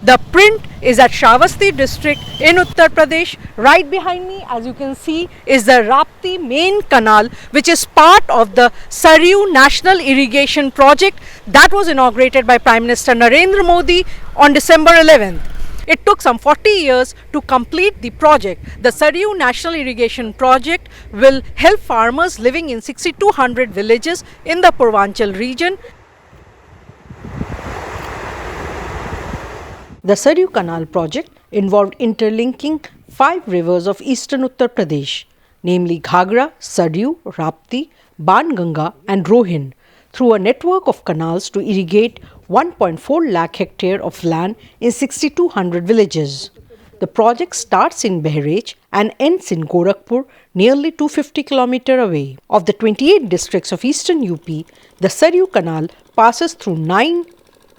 The print is at Shravasti district in Uttar Pradesh. Right behind me, as you can see, is the Rapti main canal, which is part of the Saryu National Irrigation Project that was inaugurated by Prime Minister Narendra Modi on December 11th. It took some 40 years to complete the project. The Saryu National Irrigation Project will help farmers living in 6,200 villages in the Purvanchal region. The Saryu Canal project involved interlinking 5 rivers of eastern Uttar Pradesh, namely Ghagra, Saryu, Rapti, Banganga and Rohin, through a network of canals to irrigate 1.4 lakh hectare of land in 6,200 villages. The project starts in Behrech and ends in Gorakhpur, nearly 250 km away. Of the 28 districts of eastern UP, the Saryu Canal passes through 9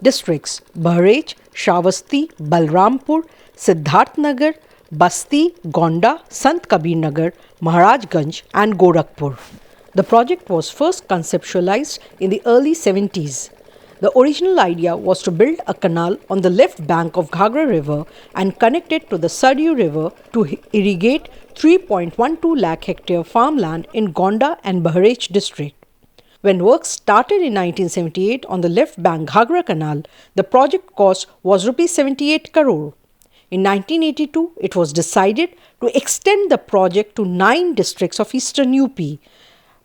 districts: Behrech, Shravasti, Balrampur, Siddharthnagar, Basti, Gonda, Sant Kabir Nagar, Maharajganj and Gorakhpur. The project was first conceptualized in the early 70s. The original idea was to build a canal on the left bank of Ghagra river and connect it to the Saryu river to irrigate 3.12 lakh hectare farmland in Gonda and Behrech district. When work started in 1978 on the left bank Ghagra canal, the project cost was Rs 78 crore. In 1982, it was decided to extend the project to 9 districts of eastern UP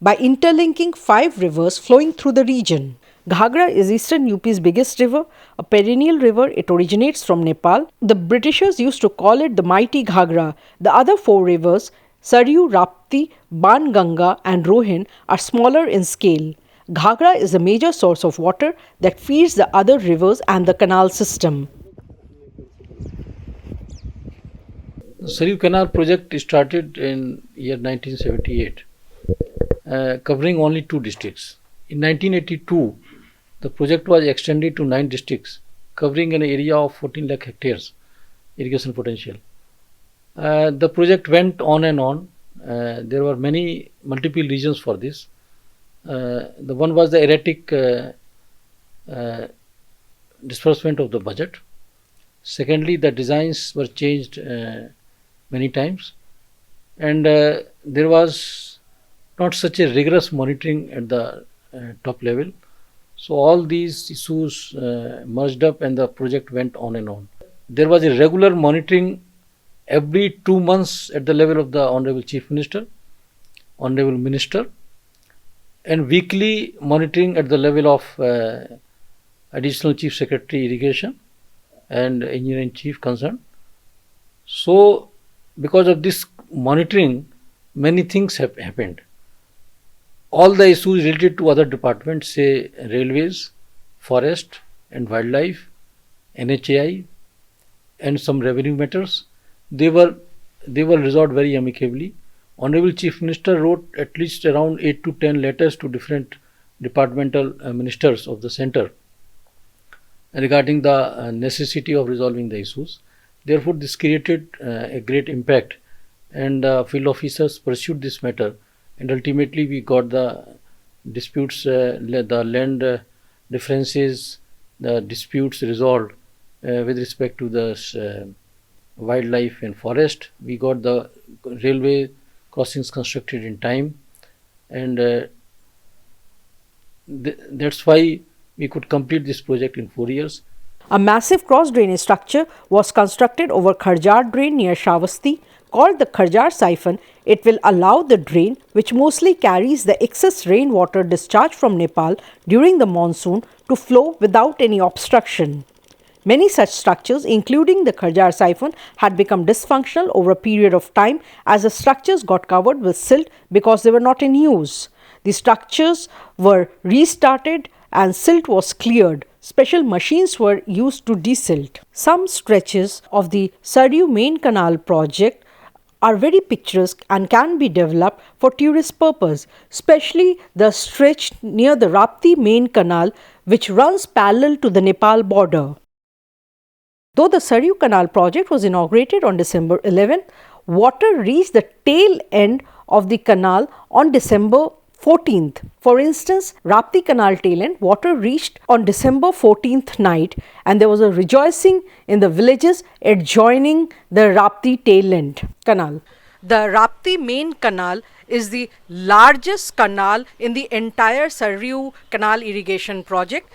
by interlinking 5 rivers flowing through the region. Ghagra is eastern UP's biggest river, a perennial river. It originates from Nepal. The Britishers used to call it the mighty Ghagra. The other 4 rivers, Saryu, Rapti, Banganga and Rohin, are smaller in scale. Ghagra is a major source of water that feeds the other rivers and the canal system. The Saryu Canal project started in year 1978, covering only 2 districts. In 1982, the project was extended to 9 districts, covering an area of 14 lakh hectares irrigation potential. The project went on and on. There were multiple reasons for this. The one was the erratic disbursement of the budget. Secondly, the designs were changed many times, and there was not such a rigorous monitoring at the top level. So all these issues merged up and the project went on and on. There was a regular monitoring every 2 months at the level of the Honorable Chief Minister, Honorable Minister, and weekly monitoring at the level of Additional Chief Secretary Irrigation and Engineering Chief concerned. So because of this monitoring, many things have happened. All the issues related to other departments, say railways, forest and wildlife, NHAI and some revenue matters, they were resolved very amicably. Honorable Chief Minister wrote at least around 8 to 10 letters to different departmental ministers of the center regarding the necessity of resolving the issues. Therefore, this created a great impact, and field officers pursued this matter, and ultimately we got the disputes, the land differences, the disputes resolved with respect to the wildlife and forest. We got the railway crossings constructed in time, and that's why we could complete this project in 4 years. A massive cross drainage structure was constructed over Kharjar drain near Shravasti. Called the Kharjar siphon, it will allow the drain, which mostly carries the excess rainwater discharged from Nepal during the monsoon, to flow without any obstruction. Many such structures, including the Kharjar siphon, had become dysfunctional over a period of time as the structures got covered with silt because they were not in use. The structures were restarted and silt was cleared. Special machines were used to desilt. Some stretches of the Saryu main canal project are very picturesque and can be developed for tourist purpose, especially the stretch near the Rapti main canal, which runs parallel to the Nepal border. Though the Saryu Canal project was inaugurated on December 11, water reached the tail end of the canal on December 14th. For instance, Rapti Canal tail end water reached on December 14th night, and there was a rejoicing in the villages adjoining the Rapti tail end canal. The Rapti main canal is the largest canal in the entire Saryu canal irrigation project.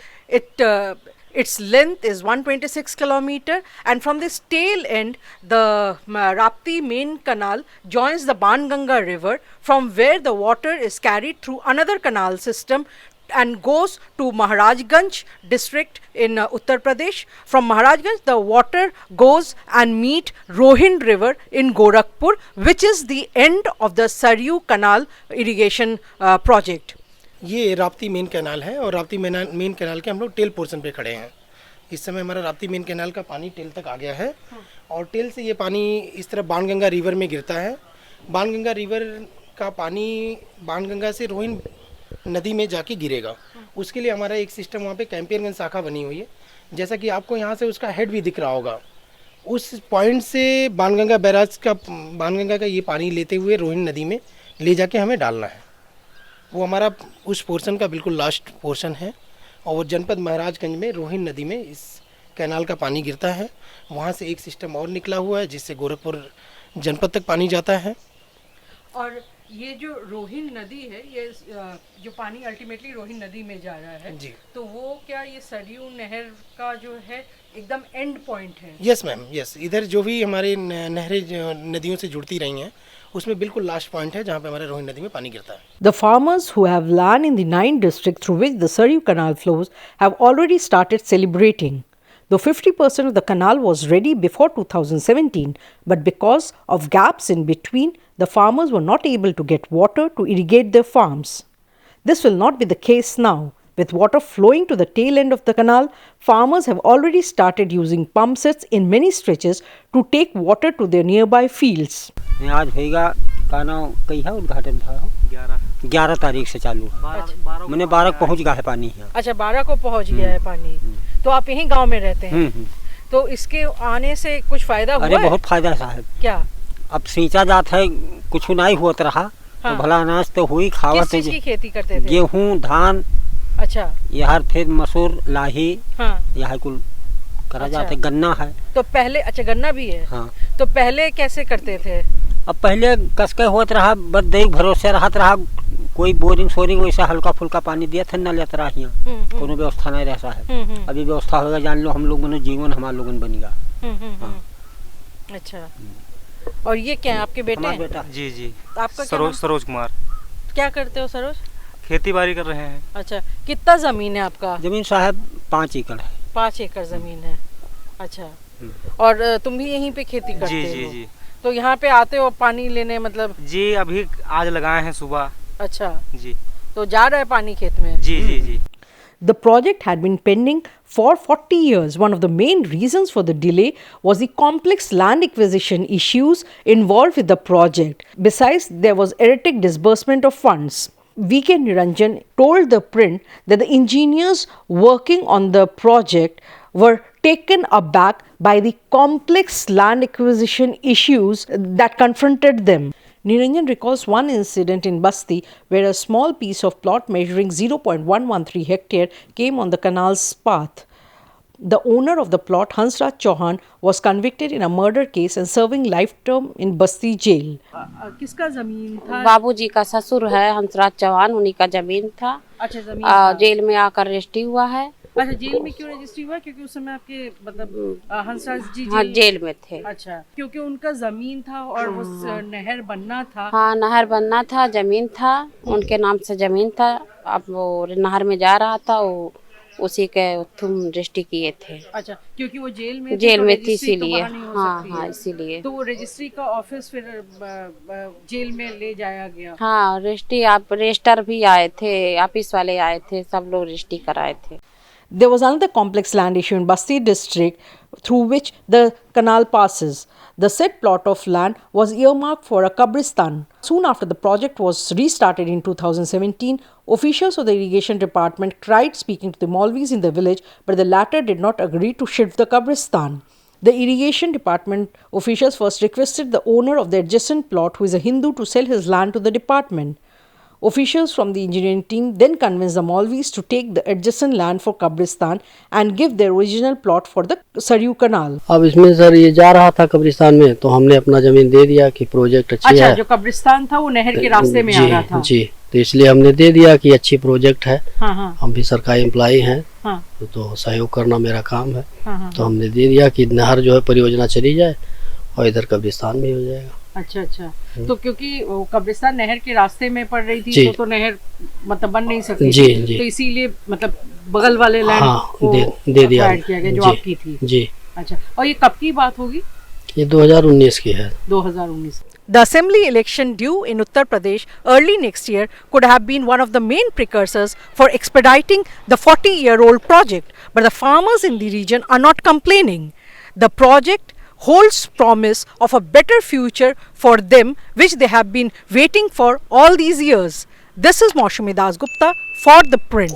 Its length is 126 kilometer, and from this tail end, the Rapti main canal joins the Banganga river, from where the water is carried through another canal system and goes to Maharajganj district in Uttar Pradesh. From Maharajganj, the water goes and meet Rohin river in Gorakhpur, which is the end of the Saryu canal irrigation project. ये Rapti main canal है और Rapti main canal के हम लोग tell portion पे खड़े हैं। इस समय हमारा राप्ती मेन कैनाल का पानी टेल तक आ गया है और टेल से ये पानी इस तरह बाणगंगा रिवर में गिरता है। बाणगंगा रिवर का पानी बाणगंगा से रोहिन नदी में जाके गिरेगा। उसके लिए हमारा एक सिस्टम वहाँ पे कैंपियरगंज शाखा बनी हुई है। जैसा कि आपको यहाँ से उसका हेड भी दिख रहा होगा, उस पॉइंट से बाणगंगा का ये पानी लेते हुए रोहिन नदी में ले जाके हमें डालना है। वो हमारा उस पोर्शन का बिल्कुल लास्ट पोर्शन है और वो जनपद महाराजगंज में रोहिन नदी में इस कैनाल का पानी गिरता है। वहाँ से एक सिस्टम और निकला हुआ है जिससे गोरखपुर जनपद तक पानी जाता है। और ये जो रोहिन नदी है, ये जो पानी अल्टीमेटली रोहिन नदी में जा रहा है जी, तो वो क्या ये सरयू नहर का जो है एकदम एंड पॉइंट है? Yes ma'am, yes. इधर जो भी हमारे नहरें नदियों से जुड़ती रही हैं उसमें बिल्कुल लास्ट पॉइंट है जहाँ पे हमारे रोहिन नदी में पानी गिरता है। The farmers who have land in the 9 districts through which the Saryu canal flows have already started celebrating. Though 50% of the canal was ready before 2017, but because of gaps in between, the farmers were not able to get water to irrigate their farms. This will not be the case now. With water flowing to the tail end of the canal, farmers have already started using pump sets in many stretches to take water to their nearby fields. आज होगा का नाम कई है उद्घाटन था 11 तारीख से चालू है। मैंने 12 को पहुँच गया है पानी यहाँ। अच्छा, 12 को पहुँच गया है पानी। तो आप यहीं गांव में रहते हैं? तो इसके आने से कुछ फायदा हुआ? अरे बहुत फायदा साहब। क्या? अब सींचा जाता है, कुछ नहीं होता रहा। हाँ। तो भला अनाज तो हुई खावा। किस चीज की खेती करते थे? गेहूँ, धान। अच्छा। यार फिर मसूर, लाही। हाँ। यहाँ कुल करा अच्छा। जाता है। गन्ना है तो पहले। अच्छा, गन्ना भी है। हाँ। तो पहले कैसे करते थे? अब पहले कसके होता रहा, बस देख भरोसे रहा, कोई बोरिंग सोरिंग वैसा हल्का फुल्का पानी दिया था, न लेता रहा। यहाँ कोनो व्यवस्था नहीं रहता है। अभी व्यवस्था होगा, जान लो हम लोग मनो जीवन हमारे लोगन बनेगा। अच्छा। और ये क्या है, आपके बेटे हैं? बेटा जी जी। आपका सरोज कुमार। क्या करते हो सरोज? खेती बाड़ी कर रहे हैं। अच्छा, कितना जमीन है आपका? जमीन साहब 5 एकड़ है। 5 एकड़ जमीन है। अच्छा। और तुम भी यहीं पे खेती करते हो? जी जी। तो यहाँ पे आते हो पानी लेने? मतलब जी अभी आज लगाए हैं सुबह। अच्छा जी। तो जा रहा है पानी खेत में? जी जी जी। The project had been pending for 40 years. One of the main reasons for the delay was the complex land acquisition issues involved with the project. Besides, there was erratic disbursement of funds. V.K. Niranjan told ThePrint that the engineers working on the project were taken aback by the complex land acquisition issues that confronted them. Niranjan recalls one incident in Basti where a small piece of plot measuring 0.113 hectare came on the canal's path. The owner of the plot, Hansraj Chauhan, was convicted in a murder case and serving life term in Basti jail. किसका जमीन था? बाबूजी का ससुर है हंसराज चौहान, उन्हीं का जमीन था। अच्छा, जमीन जेल में आकर रजिस्ट्री हुआ है। अच्छा, जेल में क्यों रजिस्ट्री हुआ? क्योंकि उस समय आपके मतलब हंसराज जी हाँ जेल में थे। अच्छा, क्योंकि उनका जमीन था और वो नहर बनना था। हाँ नहर बनना था, जमीन था उनके नाम से जमीन था। अब वो नहर में जा रहा था, वो उसी के तुम रजिस्ट्री किए थे। अच्छा, क्योंकि वो जेल में थी इसीलिए। हाँ इसीलिए। तो वो रजिस्ट्री का ऑफिस फिर जेल में ले जाया गया। हाँ रजिस्ट्री, आप रजिस्टर भी आए थे, ऑफिस वाले आए थे, सब लोग रजिस्ट्री कराए थे। There was another complex land issue in Basti district through which the canal passes. The said plot of land was earmarked for a kabristan. Soon after the project was restarted in 2017, officials of the irrigation department tried speaking to the Maulvis in the village, but the latter did not agree to shift the kabristan. The irrigation department officials first requested the owner of the adjacent plot, who is a Hindu, to sell his land to the department. Officials from the engineering team then convinced the Maulvis to take the adjacent land for Kabristan and give their original plot for the Saryu Canal. अब इसमें sir ये जा रहा था कब्रिस्तान में, तो हमने अपना जमीन दे दिया कि प्रोजेक्ट अच्छी अच्छा, है। जो कब्रिस्तान था वो नहर के रास्ते में आ रहा था। जी, तो इसलिए हमने दे दिया कि अच्छी प्रोजेक्ट है। हाँ हाँ हम भी सरकारी एम्प्लॉई हैं, हाँ तो सहयोग करना मेरा काम है। हाँ तो हमने दे दिया कि नहर जो है परियोजना चली जाए और इधर कब्रिस्तान भी हो जाएगा। अच्छा अच्छा, तो क्योंकि वो कब्रिस्तान नहर के रास्ते में पड़ रही थी, जी। तो नहर मतलब बन नहीं सकती जी, थी, जी। तो इसीलिए मतलब बगल वाले लैंड हाँ, को दे दिया acquired किया गया जो जी, आपकी थी। जी। अच्छा, और ये कब की बात होगी? ये 2019 की है। 2019. The assembly election due in Uttar Pradesh early next year could have been one of the main precursors for expediting the 40-year-old project, but the farmers in the region are not complaining. The project holds promise of a better future for them, which they have been waiting for all these years. This is Moushumi Dasgupta for ThePrint.